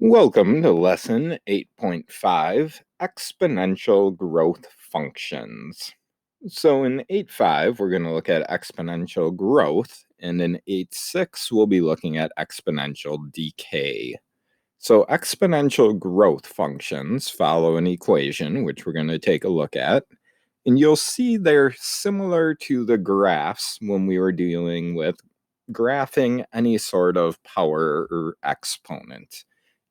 Welcome to lesson 8.5, exponential growth functions. So in 8.5, we're going to look at exponential growth, and in 8.6, we'll be looking at exponential decay. So exponential growth functions follow an equation, which we're going to take a look at, and you'll see they're similar to the graphs when we were dealing with graphing any sort of power or exponent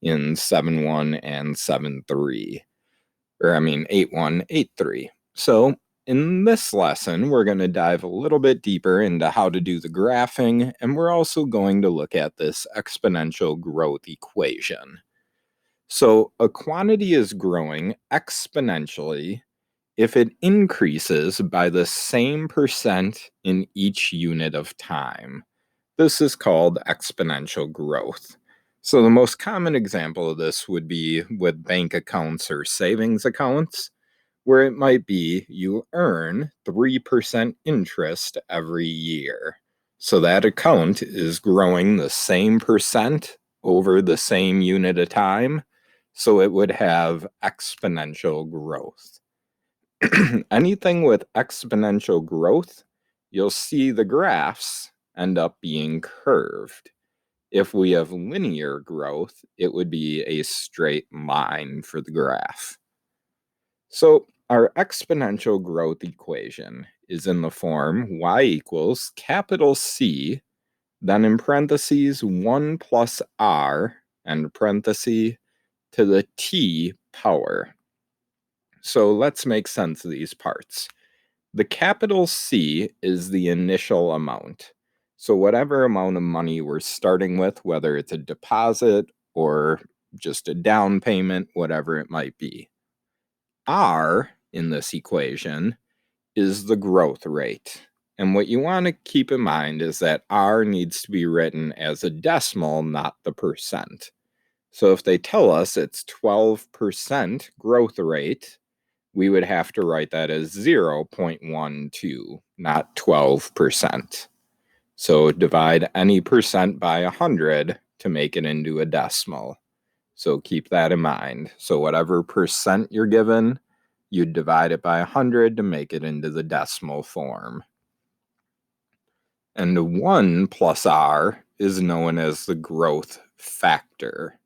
in 7.1 and 7.3, or 8.1, 8.3. So in this lesson, we're going to dive a little bit deeper into how to do the graphing, and we're also going to look at this exponential growth equation. So a quantity is growing exponentially if it increases by the same percent in each unit of time. This is called exponential growth. So the most common example of this would be with bank accounts or savings accounts, where it might be you earn 3% interest every year. So that account is growing the same percent over the same unit of time, so it would have exponential growth. Anything with exponential growth, you'll see the graphs end up being curved. If we have linear growth, it would be a straight line for the graph. So our exponential growth equation is in the form y equals capital C, then in parentheses 1 plus r, and parenthesis to the t power. So let's make sense of these parts. The capital C is the initial amount. So whatever amount of money we're starting with, whether it's a deposit or just a down payment, whatever it might be. R in this equation is the growth rate. And what you want to keep in mind is that R needs to be written as a decimal, not the percent. So if they tell us it's 12% growth rate, we would have to write that as 0.12, not 12%. So divide any percent by 100 to make it into a decimal. So keep that in mind. So whatever percent you're given, you'd divide it by 100 to make it into the decimal form. And 1 plus r is known as the growth factor.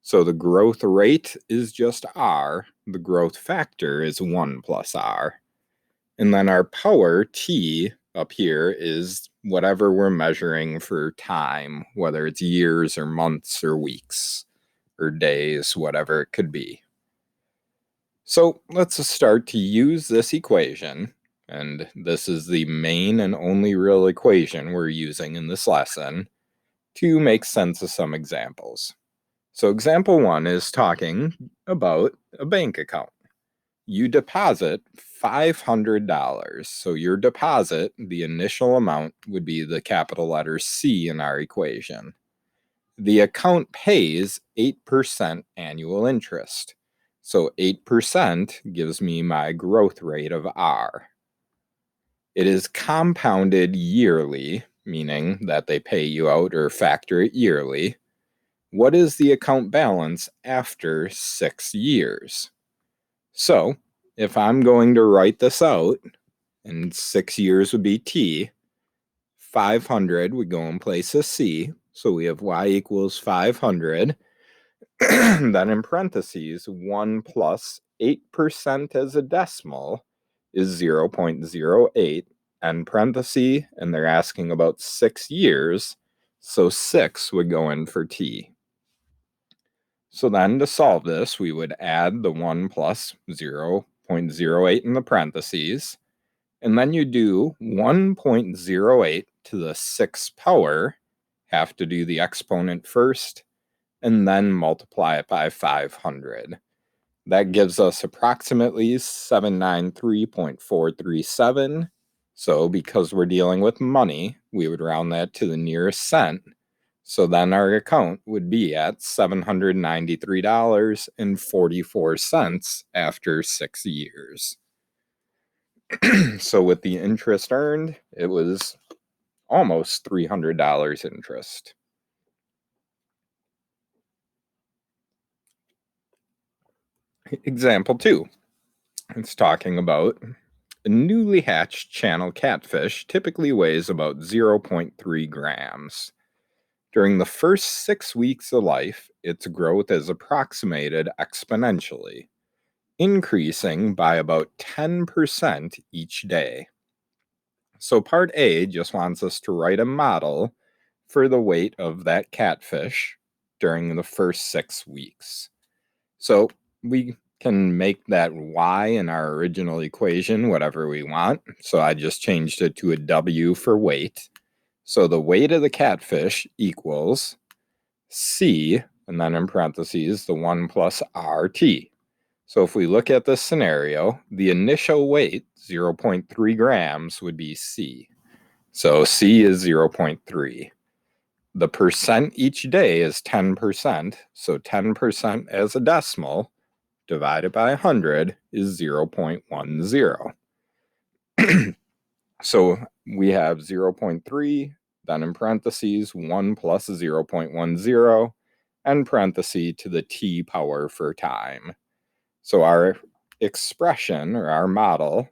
So the growth rate is just r, the growth factor is 1 plus r. And then our power, t, up here is whatever we're measuring for time, whether it's years or months or weeks or days, whatever it could be. So let's start to use this equation, and this is the main and only real equation we're using in this lesson, to make sense of some examples. So example 1 is talking about a bank account. You deposit $500. So your deposit, the initial amount, would be the capital letter C in our equation. The account pays 8% annual interest. So 8% gives me my growth rate of R. It is compounded yearly, meaning that they pay you out or factor it yearly. What is the account balance after 6 years? So if I'm going to write this out, and 6 years would be t, 500 would go in place of c, so we have y equals 500. Then in parentheses, 1 plus 8% as a decimal is 0.08, and parenthesis, and they're asking about 6 years, so 6 would go in for t. So then to solve this, we would add the 1 plus 0.08 in the parentheses, and then you do 1.08 to the 6th power, have to do the exponent first, and then multiply it by 500. That gives us approximately 793.437. So because we're dealing with money, we would round that to the nearest cent. So then our account would be at $793.44 after 6 years. So with the interest earned, it was almost $300 interest. Example 2. It's talking about a newly hatched channel catfish typically weighs about 0.3 grams. During the first 6 weeks of life, its growth is approximated exponentially, increasing by about 10% each day. So part A just wants us to write a model for the weight of that catfish during the first 6 weeks. So we can make that y in our original equation whatever we want. So I just changed it to a w for weight. So the weight of the catfish equals c, and then in parentheses, the 1 plus rt. So if we look at this scenario, the initial weight, 0.3 grams, would be c. So c is 0.3. The percent each day is 10%, so 10% as a decimal divided by 100 is 0.10. So we have 0.3, then in parentheses, 1 plus 0.10, and parenthesis to the t power for time. So our expression, or our model,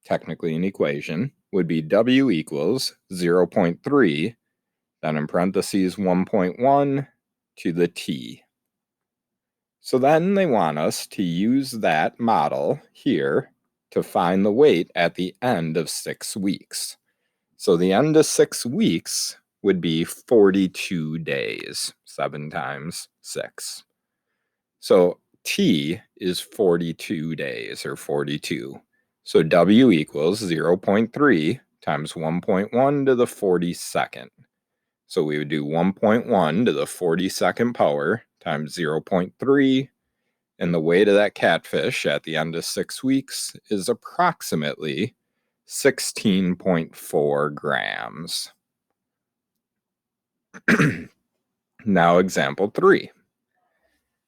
technically an equation, would be w equals 0.3, then in parentheses 1.1 to the t. So then they want us to use that model here to find the weight at the end of 6 weeks. So the end of 6 weeks would be 42 days, 7 times 6. So t is 42 days, or 42. So w equals 0.3 times 1.1 to the 42nd. So we would do 1.1 to the 42nd power times 0.3, and the weight of that catfish at the end of 6 weeks is approximately 16.4 grams. Now, example 3.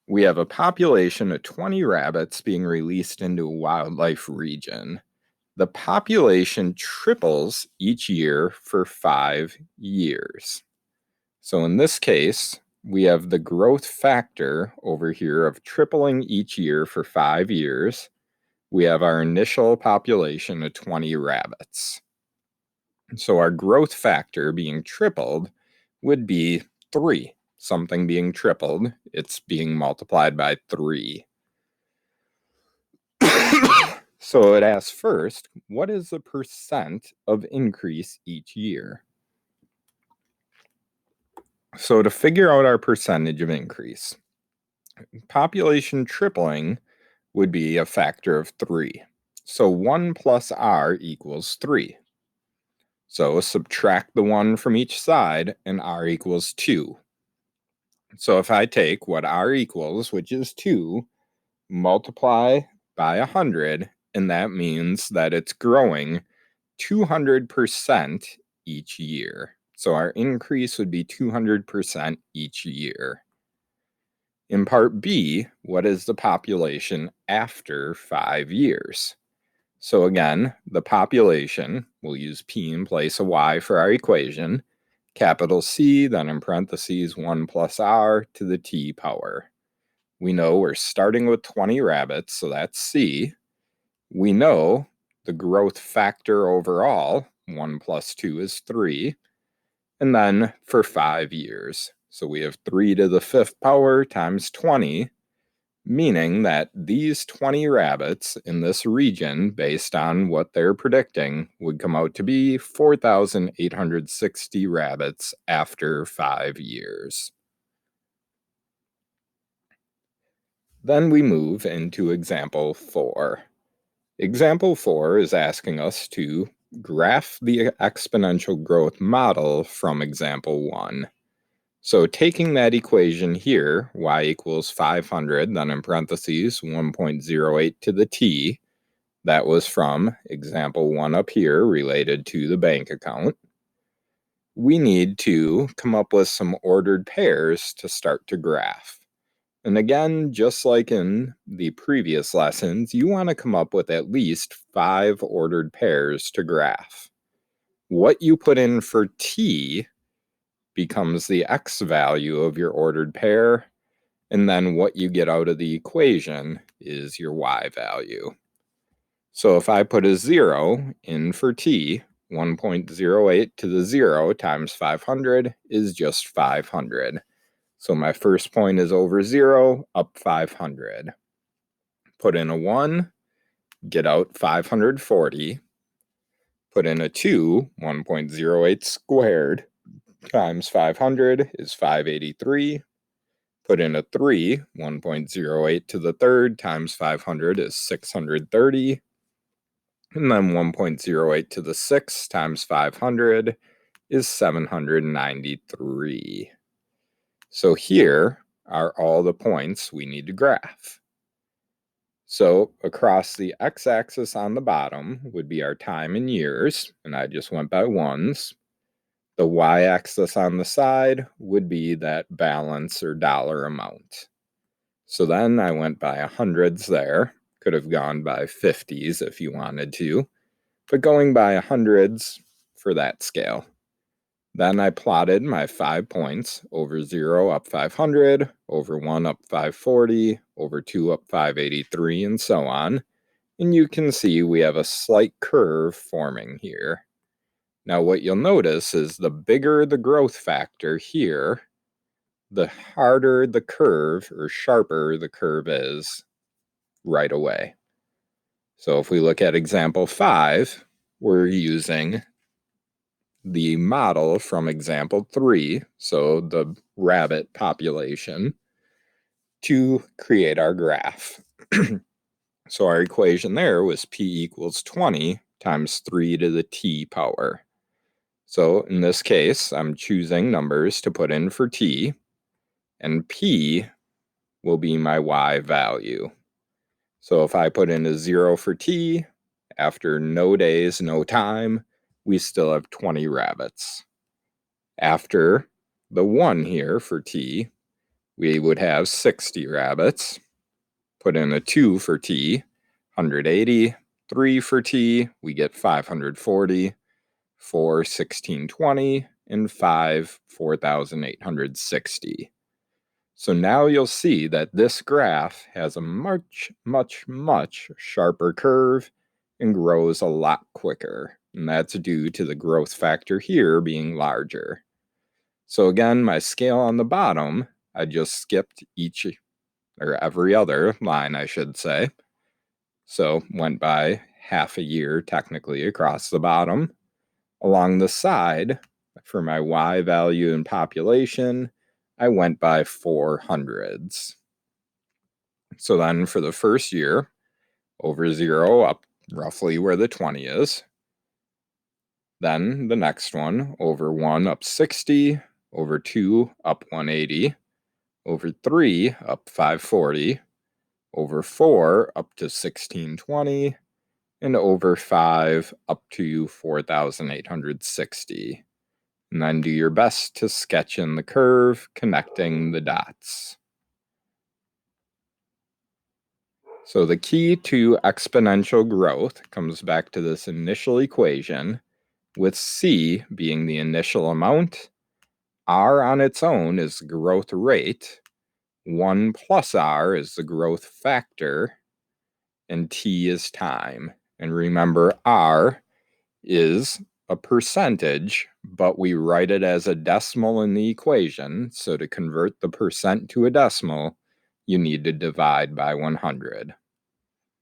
We have a population of 20 rabbits being released into a wildlife region. The population triples each year for 5 years. So in this case, we have the growth factor over here of tripling each year for 5 years. We have our initial population of 20 rabbits. So our growth factor being tripled would be 3. Something being tripled, it's being multiplied by 3. So it asks first, what is the percent of increase each year? So to figure out our percentage of increase, population tripling would be a factor of 3. So 1 plus r equals 3. So subtract the 1 from each side, and r equals 2. So if I take what r equals, which is 2, multiply by 100, and that means that it's growing 200% each year. So our increase would be 200% each year. In part B, what is the population after 5 years? So again, the population, we'll use p in place of y for our equation, capital C, then in parentheses 1 plus r to the t power. We know we're starting with 20 rabbits, so that's C. We know the growth factor overall, 1 plus 2 is 3. And then for 5 years. So we have 3 to the 5th power times 20, meaning that these 20 rabbits in this region, based on what they're predicting, would come out to be 4,860 rabbits after 5 years. Then we move into example 4. Example 4 is asking us to graph the exponential growth model from example 1. So taking that equation here, y equals 500, then in parentheses 1.08 to the t, that was from example 1 up here related to the bank account. We need to come up with some ordered pairs to start to graph. And again, just like in the previous lessons, you want to come up with at least 5 ordered pairs to graph. What you put in for t becomes the x value of your ordered pair, And then what you get out of the equation is your y value. So if I put a 0 in for t, 1.08 to the 0 times 500 is just 500. So my first point is over 0, up 500. Put in a 1, get out 540. Put in a 2, 1.08 squared times 500 is 583. Put in a 3, 1.08 to the third times 500 is 630. And then 1.08 to the 6 times 500 is 793. So here are all the points we need to graph. So across the x-axis on the bottom would be our time in years, and I just went by ones. The y-axis on the side would be that balance or dollar amount. So then I went by hundreds there. Could have gone by 50s if you wanted to, but going by hundreds for that scale. Then I plotted my 5 points: over 0 up 500, over 1 up 540, over 2 up 583, and so on. And you can see we have a slight curve forming here. Now what you'll notice is the bigger the growth factor here, the harder the curve or sharper the curve is right away. So if we look at example 5, we're using the model from example 3, so the rabbit population, to create our graph. So our equation there was p equals 20 times 3 to the t power. So in this case, I'm choosing numbers to put in for t, and p will be my y value. So if I put in a 0 for t, after no days, no time, we still have 20 rabbits. After the 1 here for t, we would have 60 rabbits. Put in a 2 for t, 180. 3 for t, we get 540. 4, 1620. And 5, 4,860. So now you'll see that this graph has a much, much, much sharper curve and grows a lot quicker. And that's due to the growth factor here being larger. So again, my scale on the bottom, I just skipped each or every other line, I should say. So went by half a year technically across the bottom. Along the side, for my y value in population, I went by 400s. So then for the first year, over 0 up roughly where the 20 is. Then the next one, over 1 up 60, over 2 up 180, over 3 up 540, over 4 up to 1620, and over 5 up to 4,860. And then do your best to sketch in the curve connecting the dots. So the key to exponential growth comes back to this initial equation, with c being the initial amount, r on its own is the growth rate, 1 plus r is the growth factor, and t is time. And remember, r is a percentage, but we write it as a decimal in the equation. So to convert the percent to a decimal, you need to divide by 100.